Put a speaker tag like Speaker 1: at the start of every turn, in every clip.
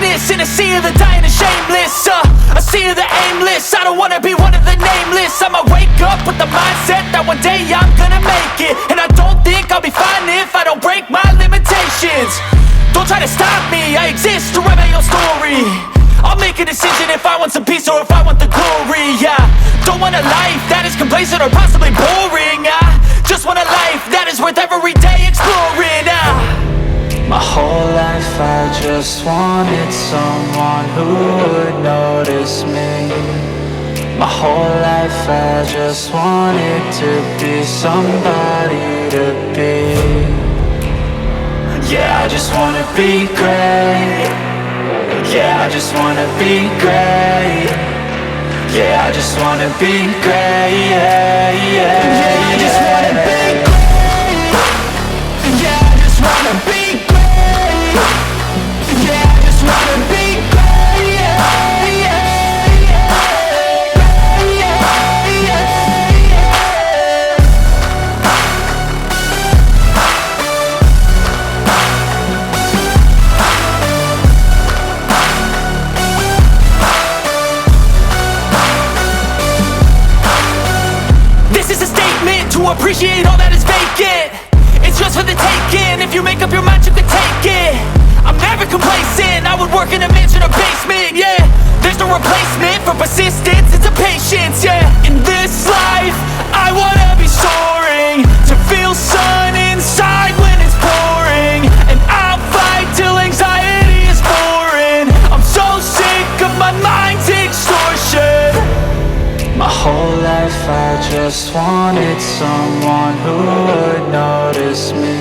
Speaker 1: nameless in a sea of the dying and shameless. A sea of the aimless. I don't wanna be one of the nameless. I'ma wake up with the mindset that one day I'm gonna make it. And I don't think I'll be fine if I don't break my limitations. Don't try to stop me, I exist to write my own story. I'll make a decision if I want some peace or if I want the glory. Yeah, don't want a life that is complacent or possibly boring. I just want a life that is worth every day exploring.
Speaker 2: My whole life I just wanted someone who would notice me. My whole life I just wanted to be somebody to be. Yeah, I just wanna be great. Yeah, I just wanna be great. Yeah, I just wanna be great. Yeah, yeah, yeah, I just wanna be great. Yeah, I just wanna be great. Yeah, I just wanna be great. Yeah, yeah, yeah, yeah, yeah, yeah.
Speaker 1: This is a statement to appreciate all that is vacant. It's just for the taking. If you make up your mind, you can take it. I'm never complacent. I would work in a mansion or basement. Yeah, there's no replacement for persistence. It's a patience. Yeah, in this life, I wanna be soaring, to feel sun inside when it's pouring. And I'll fight till anxiety is boring. I'm so sick of my mind's extortion.
Speaker 2: My whole life I just wanted someone who would notice me.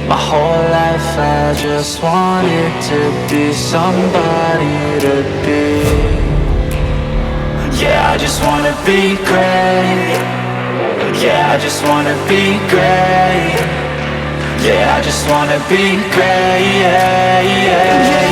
Speaker 2: My whole life I just wanted to be somebody to be. Yeah, I just wanna be great. Yeah, I just wanna be great. Yeah, I just wanna be great. Yeah, yeah, yeah.